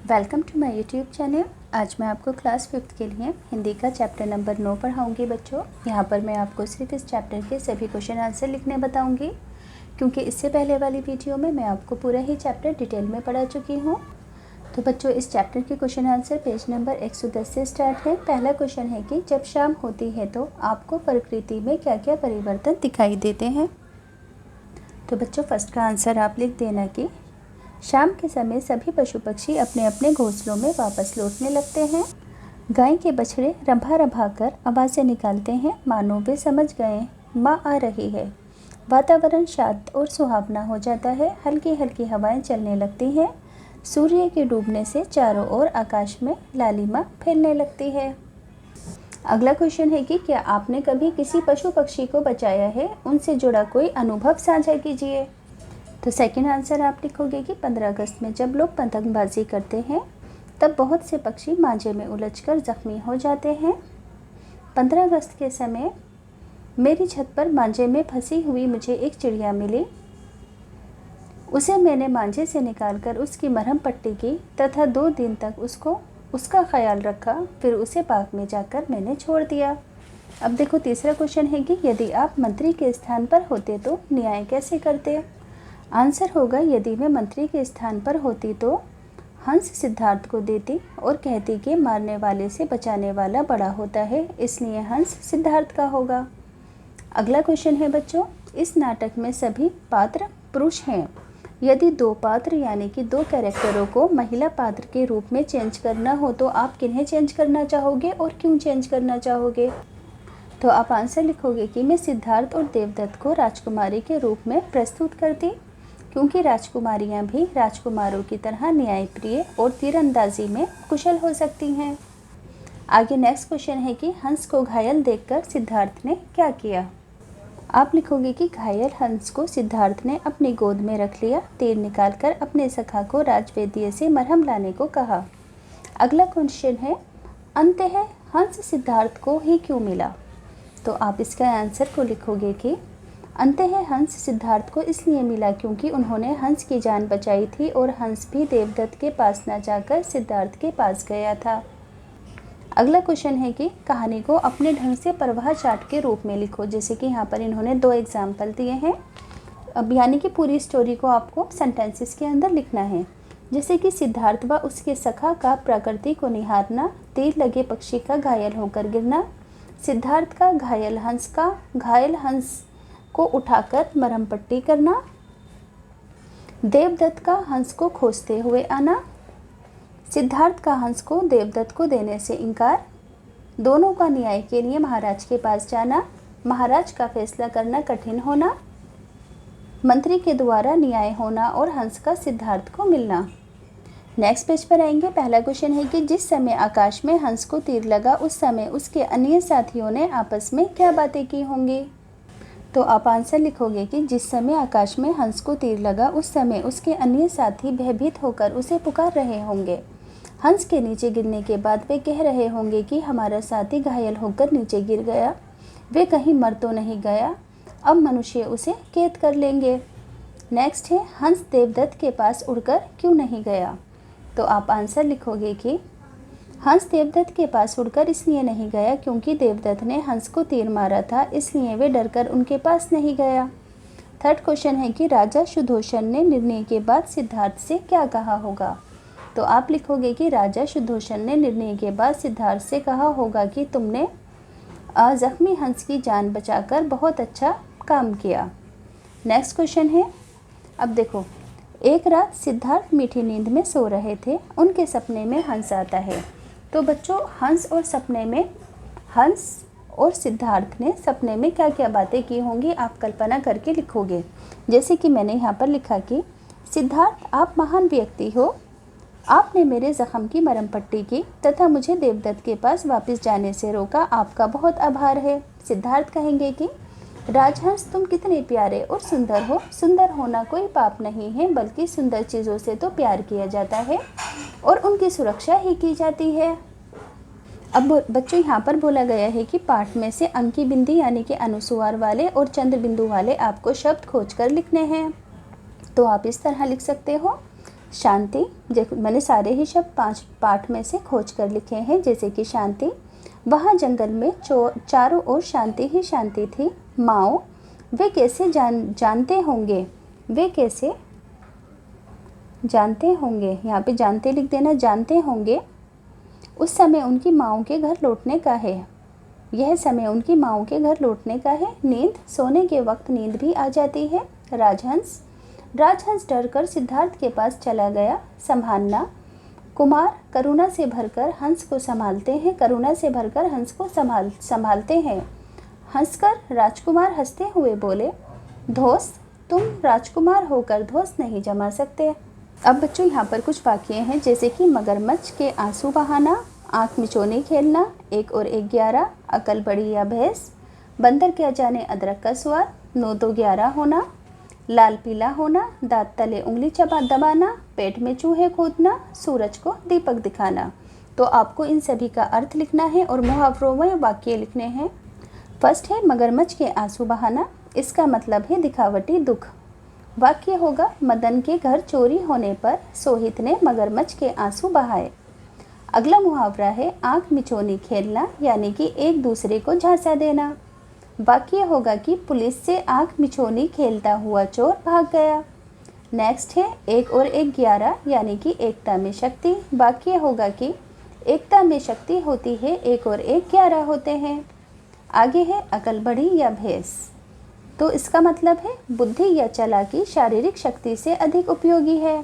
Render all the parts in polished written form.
Welcome to my YouTube channel. आज मैं आपको क्लास 5th के लिए हिंदी का चैप्टर नंबर 9 पढ़ाऊंगी बच्चों। यहाँ पर मैं आपको सिर्फ इस चैप्टर के सभी क्वेश्चन आंसर लिखने बताऊंगी, क्योंकि इससे पहले वाली वीडियो में मैं आपको पूरा ही चैप्टर डिटेल में पढ़ा चुकी हूँ। तो बच्चों, इस चैप्टर के क्वेश्चन आंसर पेज नंबर 110 से स्टार्ट है। पहला क्वेश्चन है कि जब शाम होती है तो आपको प्रकृति में क्या क्या परिवर्तन दिखाई देते हैं। तो बच्चों, फर्स्ट का आंसर आप लिख देना कि शाम के समय सभी पशु पक्षी अपने अपने घोंसलों में वापस लौटने लगते हैं। गाय के बछड़े रंभा रंभा कर आवाज़ें निकालते हैं, मानो वे समझ गए माँ आ रही है। वातावरण शांत और सुहावना हो जाता है, हल्की हल्की हवाएं चलने लगती हैं। सूर्य के डूबने से चारों ओर आकाश में लालिमा फैलने लगती है। अगला क्वेश्चन है कि क्या आपने कभी किसी पशु पक्षी को बचाया है, उनसे जुड़ा कोई अनुभव साझा कीजिए। तो सेकंड आंसर आप लिखोगे कि 15 अगस्त में जब लोग पतंगबाजी करते हैं तब बहुत से पक्षी मांझे में उलझकर जख्मी हो जाते हैं। 15 अगस्त के समय मेरी छत पर मांझे में फंसी हुई मुझे एक चिड़िया मिली। उसे मैंने मांझे से निकालकर उसकी मरहम पट्टी की तथा 2 दिन तक उसका ख्याल रखा, फिर उसे बाग में जाकर मैंने छोड़ दिया। अब देखो, तीसरा क्वेश्चन है कि यदि आप मंत्री के स्थान पर होते तो न्याय कैसे करते। आंसर होगा, यदि मैं मंत्री के स्थान पर होती तो हंस सिद्धार्थ को देती और कहती कि मारने वाले से बचाने वाला बड़ा होता है, इसलिए हंस सिद्धार्थ का होगा। अगला क्वेश्चन है बच्चों, इस नाटक में सभी पात्र पुरुष हैं। यदि 2 पात्र यानी कि 2 कैरेक्टरों को महिला पात्र के रूप में चेंज करना हो तो आप किन्हें चेंज करना चाहोगे और क्यों चेंज करना चाहोगे। तो आप आंसर लिखोगे कि मैं सिद्धार्थ और देवदत्त को राजकुमारी के रूप में प्रस्तुत करती, क्योंकि राजकुमारियां भी राजकुमारों की तरह न्यायप्रिय और तीरंदाजी में कुशल हो सकती हैं। आगे नेक्स्ट क्वेश्चन है कि हंस को घायल देखकर सिद्धार्थ ने क्या किया। आप लिखोगे कि घायल हंस को सिद्धार्थ ने अपनी गोद में रख लिया, तीर निकालकर अपने सखा को राजवैद्य से मरहम लाने को कहा। अगला क्वेश्चन है, अंततः हंस सिद्धार्थ को ही क्यों मिला। तो आप इसका आंसर को लिखोगे कि अंततः हंस सिद्धार्थ को इसलिए मिला क्योंकि उन्होंने हंस की जान बचाई थी और हंस भी देवदत्त के पास न जाकर सिद्धार्थ के पास गया था। अगला क्वेश्चन है कि कहानी को अपने ढंग से प्रवाह चार्ट के रूप में लिखो। जैसे कि यहाँ पर इन्होंने 2 एग्जाम्पल दिए हैं। अब यानी कि पूरी स्टोरी को आपको सेंटेंसेस के अंदर लिखना है। जैसे कि सिद्धार्थ व उसके सखा का प्रकृति को निहारना, तीर लगे पक्षी का घायल होकर गिरना, सिद्धार्थ का घायल हंस को उठाकर मरहम पट्टी करना, देवदत्त का हंस को खोजते हुए आना, सिद्धार्थ का हंस को देवदत्त को देने से इनकार, दोनों का न्याय के लिए महाराज के पास जाना, महाराज का फैसला करना कठिन होना, मंत्री के द्वारा न्याय होना और हंस का सिद्धार्थ को मिलना। नेक्स्ट पेज पर आएंगे। पहला क्वेश्चन है कि जिस समय आकाश में हंस को तीर लगा उस समय उसके अन्य साथियों ने आपस में क्या बातें की होंगी। तो आप आंसर लिखोगे कि जिस समय आकाश में हंस को तीर लगा उस समय उसके अन्य साथी भयभीत होकर उसे पुकार रहे होंगे। हंस के नीचे गिरने के बाद वे कह रहे होंगे कि हमारा साथी घायल होकर नीचे गिर गया, वे कहीं मर तो नहीं गया, अब मनुष्य उसे कैद कर लेंगे। नेक्स्ट है, हंस देवदत्त के पास उड़कर क्यों नहीं गया। तो आप आंसर लिखोगे कि हंस देवदत्त के पास उड़कर इसलिए नहीं गया क्योंकि देवदत्त ने हंस को तीर मारा था, इसलिए वे डरकर उनके पास नहीं गया। थर्ड क्वेश्चन है कि राजा सुधोषण ने निर्णय के बाद सिद्धार्थ से क्या कहा होगा। तो आप लिखोगे कि राजा सुधोषण ने निर्णय के बाद सिद्धार्थ से कहा होगा कि तुमने जख्मी हंस की जान बचाकर बहुत अच्छा काम किया। नेक्स्ट क्वेश्चन है, अब देखो, एक रात सिद्धार्थ मीठी नींद में सो रहे थे, उनके सपने में हंस आता है। तो बच्चों, हंस और सिद्धार्थ ने सपने में क्या क्या बातें की होंगी आप कल्पना करके लिखोगे। जैसे कि मैंने यहाँ पर लिखा कि सिद्धार्थ, आप महान व्यक्ति हो, आपने मेरे ज़ख्म की मरहम पट्टी की तथा मुझे देवदत्त के पास वापस जाने से रोका, आपका बहुत आभार है। सिद्धार्थ कहेंगे कि राजहंस, तुम कितने प्यारे और सुंदर हो। सुंदर होना कोई पाप नहीं है, बल्कि सुंदर चीज़ों से तो प्यार किया जाता है और उनकी सुरक्षा ही की जाती है। अब बच्चों, यहाँ पर बोला गया है कि पाठ में से अंकी बिंदी यानी कि अनुस्वार वाले और चंद्र बिंदु वाले आपको शब्द खोजकर लिखने हैं। तो आप इस तरह लिख सकते हो, शांति, मैंने सारे ही शब्द 5 पाठ में से खोज कर लिखे हैं, जैसे कि शांति, वहाँ जंगल में चारों ओर शांति ही शांति थी। माओ, वे कैसे जानते होंगे, वे कैसे जानते होंगे, यहाँ पे जानते लिख देना, जानते होंगे। उस समय उनकी माओ के घर लौटने का है, यह समय उनकी माओ के घर लौटने का है। नींद, सोने के वक्त नींद भी आ जाती है। राजहंस, राजहंस डरकर सिद्धार्थ के पास चला गया। संभालना, कुमार करुणा से भरकर हंस को संभालते हैं, करुणा से भरकर हंस को संभालते हैं। हंसकर राजकुमार हंसते हुए बोले, दोस्त, तुम राजकुमार होकर दोस्त नहीं जमा सकते। अब बच्चों यहाँ पर कुछ वाक्य हैं, जैसे कि मगरमच्छ के आंसू बहाना, आँख मिचोनी खेलना, 1 और 1 11, अकल बड़ी या भैंस, बंदर क्या जाने अदरक का स्वाद, 9 2 11 होना, लाल पीला होना, दांत तले उंगली दबाना, पेट में चूहे कूदना, सूरज को दीपक दिखाना। तो आपको इन सभी का अर्थ लिखना है और मुहावरों में वाक्य लिखने हैं। फर्स्ट है मगरमच्छ के आंसू बहाना, इसका मतलब है दिखावटी दुख। वाक्य होगा, मदन के घर चोरी होने पर सोहित ने मगरमच्छ के आंसू बहाए। अगला मुहावरा है आँख मिचोनी खेलना, यानी कि एक दूसरे को झांसा देना। वाक्य होगा कि पुलिस से आँख मिचोनी खेलता हुआ चोर भाग गया। नेक्स्ट है 1 और 1 11, यानी कि एकता में शक्ति। वाक्य होगा कि एकता में शक्ति होती है, 1 और 1 11 होते हैं। आगे है अकल बड़ी या भैंस, तो इसका मतलब है बुद्धि या चालाकी शारीरिक शक्ति से अधिक उपयोगी है।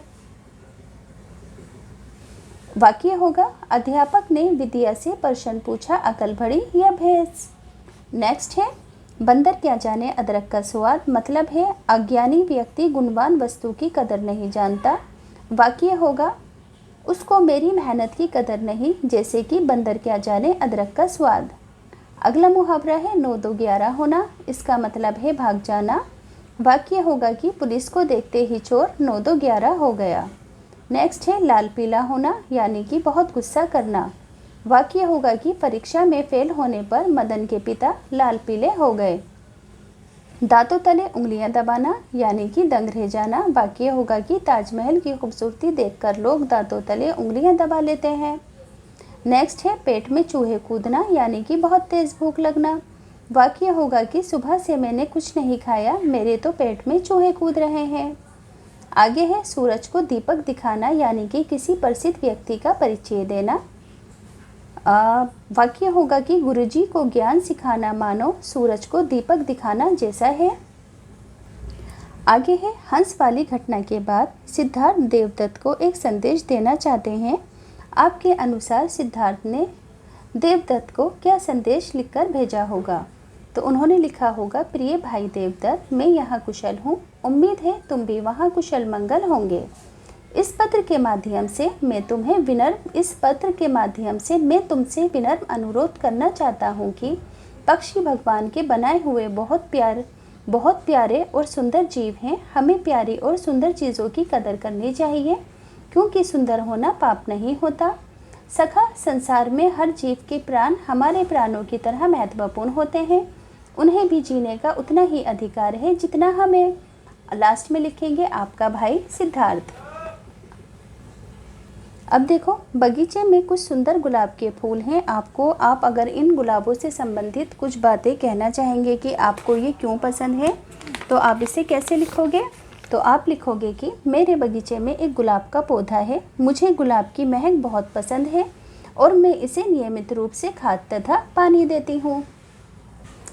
वाक्य होगा अध्यापक ने विद्या से प्रश्न पूछा, अकल बड़ी या भैंस। नेक्स्ट है बंदर क्या जाने अदरक का स्वाद, मतलब है अज्ञानी व्यक्ति गुणवान वस्तु की कदर नहीं जानता। वाक्य होगा उसको मेरी मेहनत की कदर नहीं, जैसे कि बंदर क्या जाने अदरक का स्वाद। अगला मुहावरा है 9 2 11 होना, इसका मतलब है भाग जाना। वाक्य होगा कि पुलिस को देखते ही चोर 9 2 11 हो गया। नेक्स्ट है लाल पीला होना, यानी कि बहुत गुस्सा करना। वाक्य होगा कि परीक्षा में फेल होने पर मदन के पिता लाल पीले हो गए। दांतों तले उंगलियां दबाना, यानी कि दंग रह जाना। वाक्य होगा कि ताजमहल की खूबसूरती देखकर लोग दांतों तले उंगलियां दबा लेते हैं। नेक्स्ट है पेट में चूहे कूदना, यानी कि बहुत तेज भूख लगना। वाक्य होगा कि सुबह से मैंने कुछ नहीं खाया, मेरे तो पेट में चूहे कूद रहे हैं। आगे है सूरज को दीपक दिखाना, यानी कि किसी प्रसिद्ध व्यक्ति का परिचय देना। वाक्य होगा कि गुरुजी को ज्ञान सिखाना मानो सूरज को दीपक दिखाना जैसा है। आगे है हंस वाली घटना के बाद सिद्धार्थ देवदत्त को एक संदेश देना चाहते हैं। आपके अनुसार सिद्धार्थ ने देवदत्त को क्या संदेश लिखकर भेजा होगा? तो उन्होंने लिखा होगा, प्रिय भाई देवदत्त, मैं यहाँ कुशल हूँ, उम्मीद है तुम भी वहाँ कुशल मंगल होंगे। इस पत्र के माध्यम से मैं तुमसे विनम्र अनुरोध करना चाहता हूँ कि पक्षी भगवान के बनाए हुए बहुत प्यारे और सुंदर जीव हैं। हमें प्यारी और सुंदर चीज़ों की कदर करनी चाहिए, क्योंकि सुंदर होना पाप नहीं होता। सखा, संसार में हर जीव के प्राण हमारे प्राणों की तरह महत्वपूर्ण होते हैं। उन्हें भी जीने का उतना ही अधिकार है जितना हमें। लास्ट में लिखेंगे आपका भाई सिद्धार्थ। अब देखो, बगीचे में कुछ सुंदर गुलाब के फूल हैं। आप अगर इन गुलाबों से संबंधित कुछ बातें कहना चाहेंगे कि आपको ये क्यों पसंद है, तो आप इसे कैसे लिखोगे? तो आप लिखोगे कि मेरे बगीचे में एक गुलाब का पौधा है, मुझे गुलाब की महक बहुत पसंद है और मैं इसे नियमित रूप से खाद तथा पानी देती हूँ।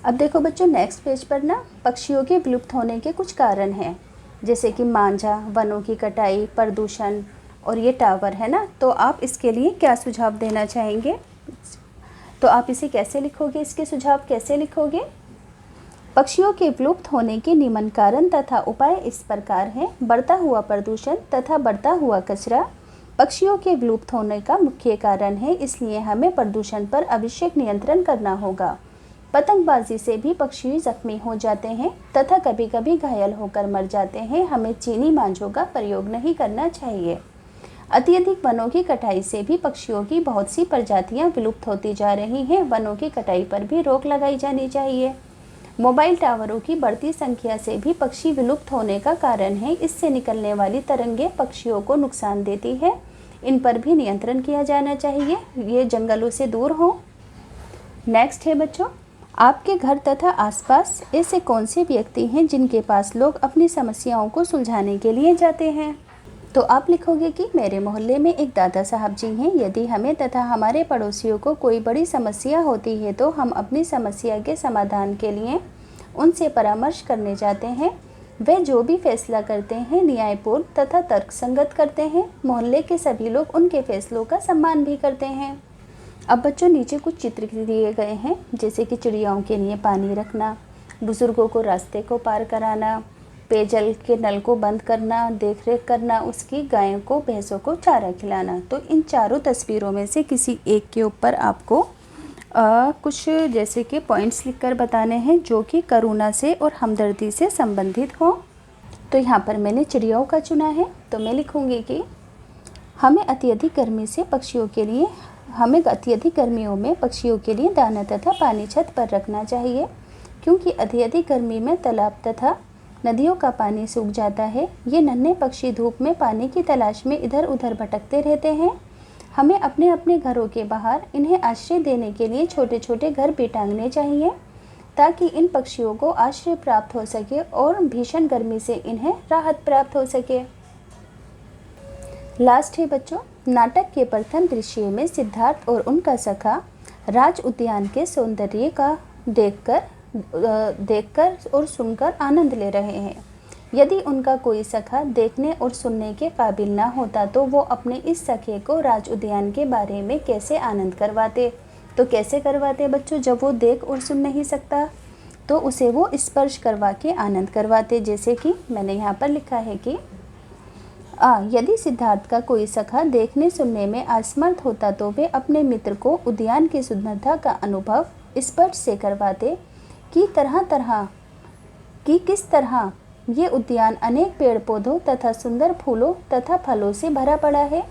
अब देखो बच्चों, नेक्स्ट पेज पर ना पक्षियों के विलुप्त होने के कुछ कारण हैं, जैसे कि मांझा, वनों की कटाई, प्रदूषण और ये टावर है ना। तो आप इसके लिए क्या सुझाव देना चाहेंगे? तो आप इसे कैसे लिखोगे, इसके सुझाव कैसे लिखोगे? पक्षियों के विलुप्त होने के निम्न कारण तथा उपाय इस प्रकार हैं। बढ़ता हुआ प्रदूषण तथा बढ़ता हुआ कचरा पक्षियों के विलुप्त होने का मुख्य कारण है, इसलिए हमें प्रदूषण पर आवश्यक नियंत्रण करना होगा। पतंगबाजी से भी पक्षी जख्मी हो जाते हैं तथा कभी कभी घायल होकर मर जाते हैं। हमें चीनी मांझों का प्रयोग नहीं करना चाहिए। अत्यधिक वनों की कटाई से भी पक्षियों की बहुत सी प्रजातियां विलुप्त होती जा रही हैं। वनों की कटाई पर भी रोक लगाई जानी चाहिए। मोबाइल टावरों की बढ़ती संख्या से भी पक्षी विलुप्त होने का कारण है। इससे निकलने वाली तरंगें पक्षियों को नुकसान देती है। इन पर भी नियंत्रण किया जाना चाहिए, ये जंगलों से दूर हो। नेक्स्ट है बच्चों, आपके घर तथा आसपास ऐसे कौन से व्यक्ति हैं जिनके पास लोग अपनी समस्याओं को सुलझाने के लिए जाते हैं? तो आप लिखोगे कि मेरे मोहल्ले में एक दादा साहब जी हैं। यदि हमें तथा हमारे पड़ोसियों को कोई बड़ी समस्या होती है तो हम अपनी समस्या के समाधान के लिए उनसे परामर्श करने जाते हैं। वे जो भी फैसला करते हैं न्यायपूर्ण तथा तर्कसंगत करते हैं। मोहल्ले के सभी लोग उनके फैसलों का सम्मान भी करते हैं। अब बच्चों नीचे कुछ चित्र दिए गए हैं, जैसे कि चिड़ियाओं के लिए पानी रखना, बुज़ुर्गों को रास्ते को पार कराना, पेयजल के नल को बंद करना, देखरेख करना, उसकी गायों को भैंसों को चारा खिलाना। तो इन चारों तस्वीरों में से किसी एक के ऊपर आपको कुछ जैसे कि पॉइंट्स लिखकर बताने हैं जो कि करुणा से और हमदर्दी से संबंधित हो। तो यहाँ पर मैंने चिड़ियाओं का चुना है, तो मैं लिखूँगी कि हमें अत्यधिक गर्मियों में पक्षियों के लिए दाना तथा पानी छत पर रखना चाहिए, क्योंकि अत्यधिक गर्मी में तालाब तथा नदियों का पानी सूख जाता है। ये नन्हे पक्षी धूप में पानी की तलाश में इधर उधर भटकते रहते हैं। हमें अपने अपने घरों के बाहर इन्हें आश्रय देने के लिए छोटे छोटे घर भी टांगने चाहिए, ताकि इन पक्षियों को आश्रय प्राप्त हो सके और भीषण गर्मी से इन्हें राहत प्राप्त हो सके। लास्ट है बच्चों, नाटक के प्रथम दृश्य में सिद्धार्थ और उनका सखा राज उद्यान के सौंदर्य का देखकर और सुनकर आनंद ले रहे हैं। यदि उनका कोई सखा देखने और सुनने के काबिल ना होता तो वो अपने इस सखे को राज उद्यान के बारे में कैसे आनंद करवाते? तो कैसे करवाते बच्चों? जब वो देख और सुन नहीं सकता तो उसे वो स्पर्श करवा के आनंद करवाते। जैसे कि मैंने यहाँ पर लिखा है कि यदि सिद्धार्थ का कोई सखा देखने सुनने में असमर्थ होता तो वे अपने मित्र को उद्यान की सुंदरता का अनुभव स्पर्श से करवाते कि किस तरह ये उद्यान अनेक पेड़ पौधों तथा सुंदर फूलों तथा फलों से भरा पड़ा है।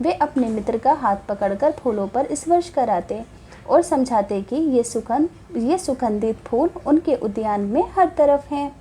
वे अपने मित्र का हाथ पकड़कर फूलों पर स्पर्श कराते और समझाते कि ये सुगंधित फूल उनके उद्यान में हर तरफ हैं।